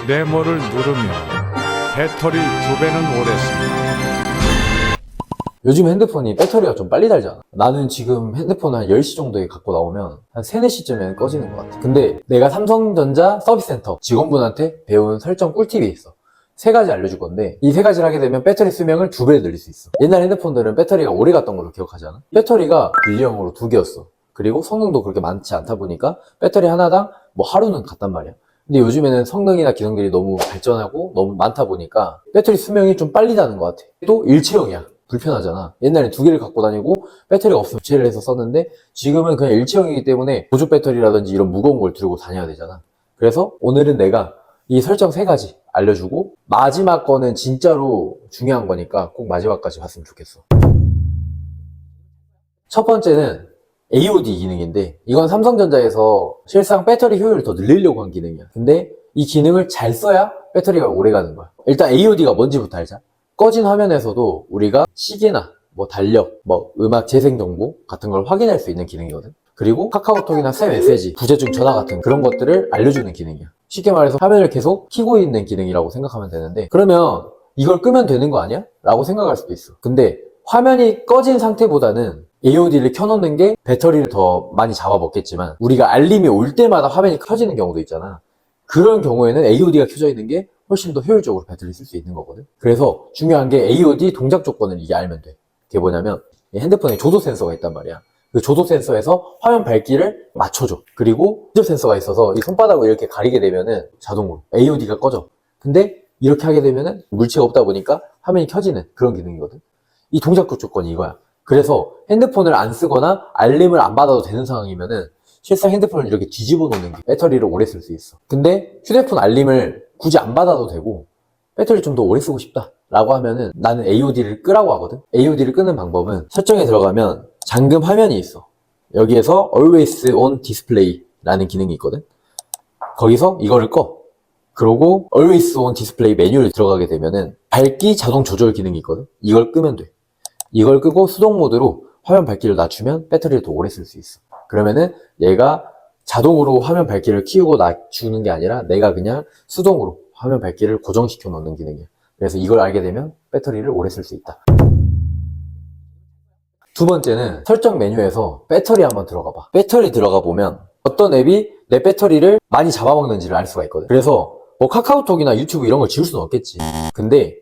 네모를 누르면 배터리 2배는 오래 씁니다. 요즘 핸드폰이 배터리가 좀 빨리 닳잖아. 나는 지금 핸드폰 한 10시 정도에 갖고 나오면 한 3, 4시쯤에 꺼지는 것 같아. 근데 내가 삼성전자 서비스센터 직원분한테 배운 설정 꿀팁이 있어. 3가지 알려줄 건데 이 3가지를 하게 되면 배터리 수명을 2배 늘릴 수 있어. 옛날 핸드폰들은 배터리가 오래 갔던 걸로 기억하잖아. 배터리가 분리형으로 2개였어. 그리고 성능도 그렇게 많지 않다 보니까 배터리 하나당 뭐 하루는 갔단 말이야. 근데 요즘에는 성능이나 기능들이 너무 발전하고 너무 많다 보니까 배터리 수명이 좀 빨리 닿는 것 같아. 또 일체형이야. 불편하잖아. 옛날엔 2개를 갖고 다니고 배터리가 없으면 교체를 해서 썼는데 지금은 그냥 일체형이기 때문에 보조 배터리라든지 이런 무거운 걸 들고 다녀야 되잖아. 그래서 오늘은 내가 이 설정 3가지 알려주고 마지막 거는 진짜로 중요한 거니까 꼭 마지막까지 봤으면 좋겠어. 첫 번째는 AOD 기능인데 이건 삼성전자에서 실상 배터리 효율을 더 늘리려고 한 기능이야. 근데 이 기능을 잘 써야 배터리가 오래 가는 거야. 일단 AOD가 뭔지부터 알자. 꺼진 화면에서도 우리가 시계나 뭐 달력, 뭐 음악 재생 정보 같은 걸 확인할 수 있는 기능이거든. 그리고 카카오톡이나 새 메시지, 부재중 전화 같은 그런 것들을 알려주는 기능이야. 쉽게 말해서 화면을 계속 켜고 있는 기능이라고 생각하면 되는데 그러면 이걸 끄면 되는 거 아니야? 라고 생각할 수도 있어. 근데 화면이 꺼진 상태보다는 AOD를 켜놓는 게 배터리를 더 많이 잡아먹겠지만 우리가 알림이 올 때마다 화면이 켜지는 경우도 있잖아. 그런 경우에는 AOD가 켜져 있는 게 훨씬 더 효율적으로 배터리를 쓸 수 있는 거거든. 그래서 중요한 게 AOD 동작 조건을 이게 알면 돼. 그게 뭐냐면 핸드폰에 조도 센서가 있단 말이야. 그 조도 센서에서 화면 밝기를 맞춰줘. 그리고 인접 센서가 있어서 이 손바닥을 이렇게 가리게 되면은 자동으로 AOD가 꺼져. 근데 이렇게 하게 되면은 물체가 없다 보니까 화면이 켜지는 그런 기능이거든. 이 동작 조건이 이거야. 그래서 핸드폰을 안 쓰거나 알림을 안 받아도 되는 상황이면은 실상 핸드폰을 이렇게 뒤집어 놓는 게 배터리를 오래 쓸 수 있어. 근데 휴대폰 알림을 굳이 안 받아도 되고 배터리 좀 더 오래 쓰고 싶다 라고 하면은 나는 AOD를 끄라고 하거든. AOD를 끄는 방법은 설정에 들어가면 잠금 화면이 있어. 여기에서 Always On Display 라는 기능이 있거든. 거기서 이거를 꺼. 그러고 Always On Display 메뉴를 들어가게 되면은 밝기 자동 조절 기능이 있거든. 이걸 끄면 돼. 이걸 끄고 수동 모드로 화면 밝기를 낮추면 배터리를 더 오래 쓸 수 있어. 그러면은 얘가 자동으로 화면 밝기를 키우고 낮추는 게 아니라 내가 그냥 수동으로 화면 밝기를 고정시켜 놓는 기능이야. 그래서 이걸 알게 되면 배터리를 오래 쓸 수 있다. 두 번째는 설정 메뉴에서 배터리 한번 들어가 봐. 배터리 들어가 보면 어떤 앱이 내 배터리를 많이 잡아먹는지를 알 수가 있거든. 그래서 뭐 카카오톡이나 유튜브 이런 걸 지울 수는 없겠지. 근데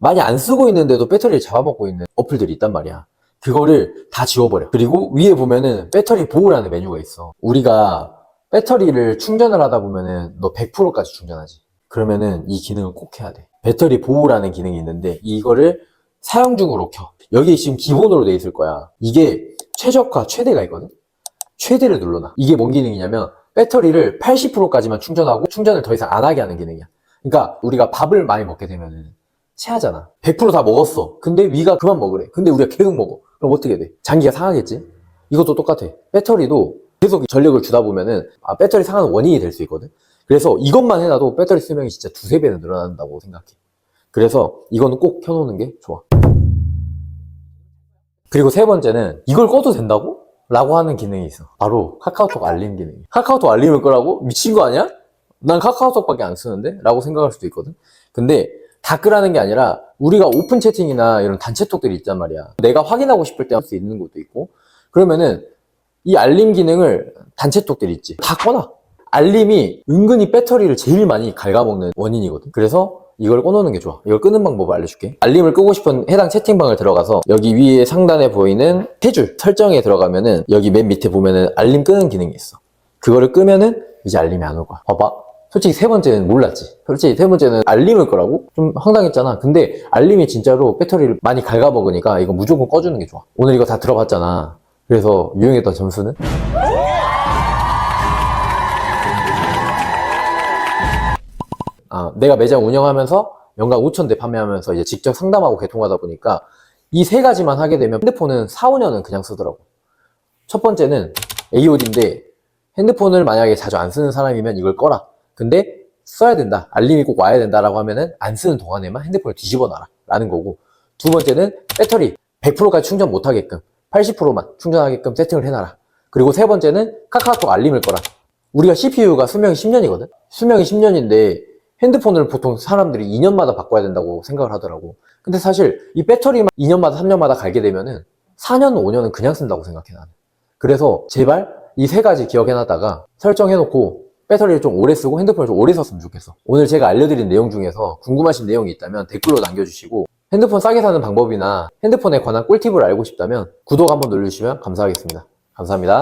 많이 안 쓰고 있는데도 배터리를 잡아먹고 있는 어플들이 있단 말이야. 그거를 다 지워버려. 그리고 위에 보면은 배터리 보호라는 메뉴가 있어. 우리가 배터리를 충전을 하다 보면은 너 100%까지 충전하지. 그러면은 이 기능을 꼭 해야 돼. 배터리 보호라는 기능이 있는데 이거를 사용 중으로 켜. 여기 지금 기본으로 돼 있을 거야. 이게 최적화, 최대가 있거든. 최대를 눌러놔. 이게 뭔 기능이냐면 배터리를 80%까지만 충전하고 충전을 더 이상 안 하게 하는 기능이야. 그러니까 우리가 밥을 많이 먹게 되면은 체하잖아. 100% 다 먹었어. 근데 위가 그만 먹으래. 근데 우리가 계속 먹어. 그럼 어떻게 돼? 장기가 상하겠지? 이것도 똑같아. 배터리도 계속 전력을 주다 보면은 배터리 상하는 원인이 될 수 있거든. 그래서 이것만 해놔도 배터리 수명이 진짜 2~3배는 늘어난다고 생각해. 그래서 이거는 꼭 켜놓는 게 좋아. 그리고 세 번째는 이걸 꺼도 된다고? 라고 하는 기능이 있어. 바로 카카오톡 알림 기능이야. 카카오톡 알림을 끄라고? 미친 거 아니야? 난 카카오톡밖에 안 쓰는데? 라고 생각할 수도 있거든. 근데 다 끄라는 게 아니라 우리가 오픈 채팅이나 이런 단체톡들이 있단 말이야. 내가 확인하고 싶을 때 할 수 있는 것도 있고 그러면은 이 알림 기능을 단체톡들 있지 다 꺼놔. 알림이 은근히 배터리를 제일 많이 갉아먹는 원인이거든. 그래서 이걸 꺼놓는 게 좋아. 이걸 끄는 방법을 알려줄게. 알림을 끄고 싶은 해당 채팅방을 들어가서 여기 위에 상단에 보이는 세 줄 설정에 들어가면은 여기 맨 밑에 보면은 알림 끄는 기능이 있어. 그거를 끄면은 이제 알림이 안 올 거야. 봐봐. 솔직히 세 번째는 몰랐지. 솔직히 세 번째는 알림을 끄라고? 좀 황당했잖아. 근데 알림이 진짜로 배터리를 많이 갉아먹으니까 이거 무조건 꺼주는 게 좋아. 오늘 이거 다 들어봤잖아. 그래서 유용했던 점수는? 내가 매장 운영하면서 연간 5,000대 판매하면서 이제 직접 상담하고 개통하다 보니까 이 3가지만 하게 되면 핸드폰은 4~5년은 그냥 쓰더라고. 첫 번째는 AOD인데 핸드폰을 만약에 자주 안 쓰는 사람이면 이걸 꺼라. 근데 써야 된다. 알림이 꼭 와야 된다라고 하면은 안 쓰는 동안에만 핸드폰을 뒤집어 놔라. 라는 거고. 두 번째는 배터리 100%까지 충전 못 하게끔 80%만 충전하게끔 세팅을 해놔라. 그리고 세 번째는 카카오톡 알림을 꺼라. 우리가 CPU가 수명이 10년이거든? 수명이 10년인데 핸드폰을 보통 사람들이 2년마다 바꿔야 된다고 생각을 하더라고. 근데 사실 이 배터리만 2년마다 3년마다 갈게 되면은 4년, 5년은 그냥 쓴다고 생각해 나는. 그래서 제발 이 세 가지 기억해놨다가 설정해놓고 배터리를 좀 오래 쓰고 핸드폰을 좀 오래 썼으면 좋겠어. 오늘 제가 알려드린 내용 중에서 궁금하신 내용이 있다면 댓글로 남겨주시고, 핸드폰 싸게 사는 방법이나 핸드폰에 관한 꿀팁을 알고 싶다면 구독 한번 눌러주시면 감사하겠습니다. 감사합니다.